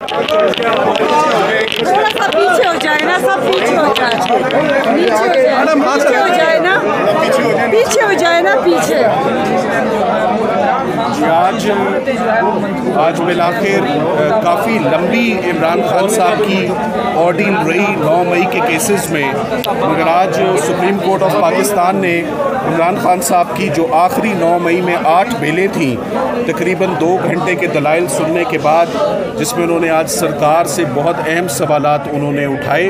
थोड़ा सा पीछे हो जाए ना, सब पीछे हो जाए, पीछे हो जाए ना, पीछे हो जाए ना, पीछे। आज बिलाखिर काफ़ी लंबी इमरान खान साहब की ऑर्डिन रही 9 मई के केसेस में, मगर आज सुप्रीम कोर्ट ऑफ पाकिस्तान ने इमरान खान साहब की जो आखिरी 9 मई में 8 बेलें थीं, तकरीबन 2 घंटे के दलाइल सुनने के बाद, जिसमें उन्होंने आज सरकार से बहुत अहम सवालात उन्होंने उठाए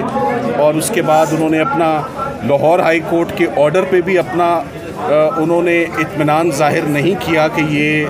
और उसके बाद उन्होंने अपना लाहौर हाई कोर्ट के ऑर्डर पे भी अपना उन्होंने इत्मीनान ज़ाहिर नहीं किया कि ये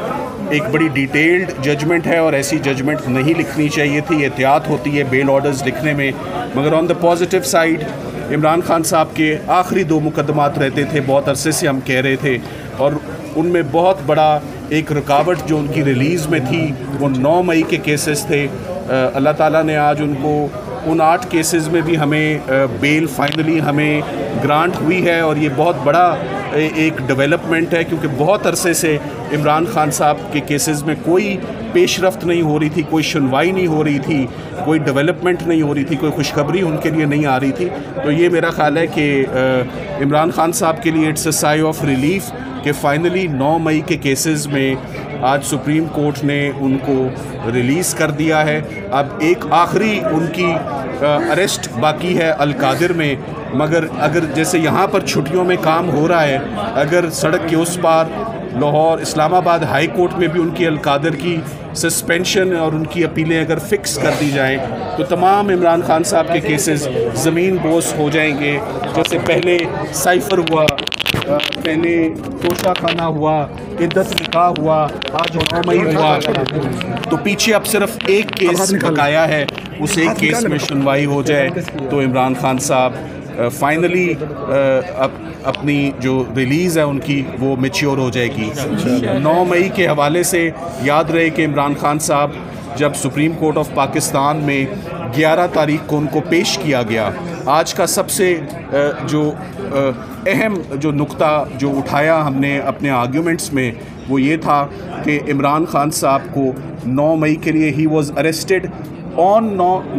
एक बड़ी डिटेल्ड जजमेंट है और ऐसी जजमेंट नहीं लिखनी चाहिए थी, एहतियात होती है बेल ऑर्डर्स लिखने में। मगर on the positive side Imran Khan साहब के आखिरी 2 मुकदमात रहते थे, बहुत अरसे से हम कह रहे थे, और उनमें बहुत बड़ा एक रुकावट जो उनकी रिलीज़ में थी वो 9 मई के केसेस थे। अल्लाह ताला ने आज उनको उन 8 केसेस में भी हमें बेल फाइनली हमें ग्रांट हुई है, और ये बहुत बड़ा एक डेवलपमेंट है, क्योंकि बहुत अरसे से इमरान खान साहब के केसेस में कोई पेशरफ्त नहीं हो रही थी, कोई सुनवाई नहीं हो रही थी, कोई डेवलपमेंट नहीं हो रही थी, कोई खुशखबरी उनके लिए नहीं आ रही थी। तो ये मेरा ख्याल है कि इमरान खान साहब के लिए it's a sigh of relief कि फ़ाइनली 9 मई के केसेस में आज सुप्रीम कोर्ट ने उनको रिलीज़ कर दिया है। अब एक आखिरी उनकी अरेस्ट बाकी है अलकादिर में, मगर अगर जैसे यहाँ पर छुट्टियों में काम हो रहा है, अगर सड़क के उस पार लाहौर इस्लामाबाद हाई कोर्ट में भी उनकी अलकादिर की सस्पेंशन और उनकी अपीलें अगर फ़िक्स कर दी जाएं तो तमाम इमरान खान साहब के केसेस ज़मीन बोस हो जाएंगे। जैसे पहले साइफ़र हुआ, पहले तोशा खाना हुआ, इद्दत निकाह हुआ, आज 9 मई हुआ, तो पीछे अब सिर्फ एक केस बकाया है, उस एक केस में सुनवाई हो जाए तो इमरान खान साहब फाइनली अपनी जो रिलीज़ है उनकी वो मैच्योर हो जाएगी। 9 मई के हवाले से याद रहे कि इमरान खान साहब जब सुप्रीम कोर्ट ऑफ पाकिस्तान में 11 तारीख को उनको पेश किया गया, आज का सबसे जो अहम जो नुक्ता जो उठाया हमने अपने आर्ग्यूमेंट्स में वो ये था कि इमरान खान साहब को 9 मई के लिए he was arrested on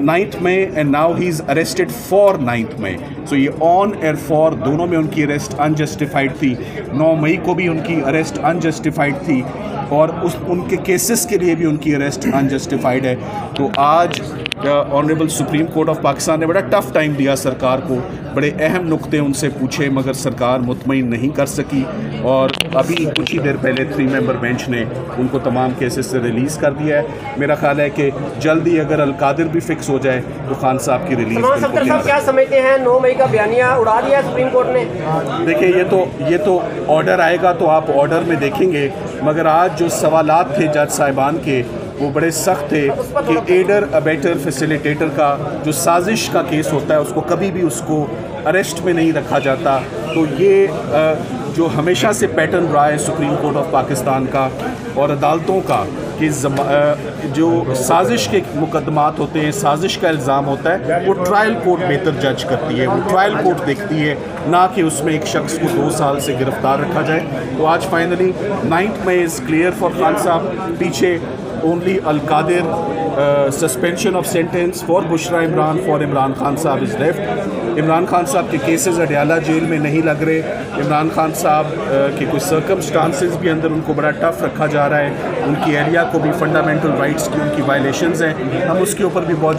9th May and now he is arrested for 9th May। सो ये ऑन एंड फॉर दोनों में उनकी अरेस्ट अनजस्टिफाइड थी। 9 मई को भी उनकी अरेस्ट अनजस्टिफाइड थी और उनके केसेस के लिए भी उनकी अरेस्ट अनजस्टिफाइड है। तो आज honourable supreme court of Pakistan ने बड़ा टफ़ टाइम दिया सरकार को, बड़े अहम नुक्ते उनसे पूछे, मगर सरकार मुतमईन नहीं कर सकी, और अभी कुछ ही देर पहले 3 मेंबर बेंच ने उनको तमाम केसेस से रिलीज़ कर दिया है। मेरा ख्याल है कि जल्दी अगर अलकादिर भी फिक्स हो जाए तो खान साहब की रिलीज़। क्या समझते हैं 9 मई का बयानिया उड़ा दिया सुप्रीम कोर्ट ने? देखिए ये तो ऑर्डर आएगा तो आप ऑर्डर में देखेंगे, मगर आज जो सवालात थे जज साहिबान के वो बड़े सख्त थे कि एडर अबेटर फैसिलिटेटर का जो साजिश का केस होता है उसको कभी भी उसको अरेस्ट में नहीं रखा जाता। तो ये जो हमेशा से पैटर्न रहा है सुप्रीम कोर्ट ऑफ पाकिस्तान का और अदालतों का कि जो साजिश के मुकदमात होते हैं, साजिश का इल्ज़ाम होता है, वो ट्रायल कोर्ट बेहतर जज करती है, वो ट्रायल कोर्ट देखती है, ना कि उसमें एक शख्स को 2 साल से गिरफ़्तार रखा जाए। तो आज finally 9th May is clear for Khan साहब। पीछे only Al-Qadir suspension of sentence for Bushra Imran for Imran Khan Sahab is left. Imran Khan साहब के केसेस अडयाला जेल में नहीं लग रहे। इमरान खान साहब के कुछ सर्कमस्टांसेस भी अंदर उनको बड़ा टफ रखा जा रहा है। उनकी एरिया को भी फंडामेंटल राइट्स की उनकी वायलेशंस हैं, हम उसके ऊपर भी बहुत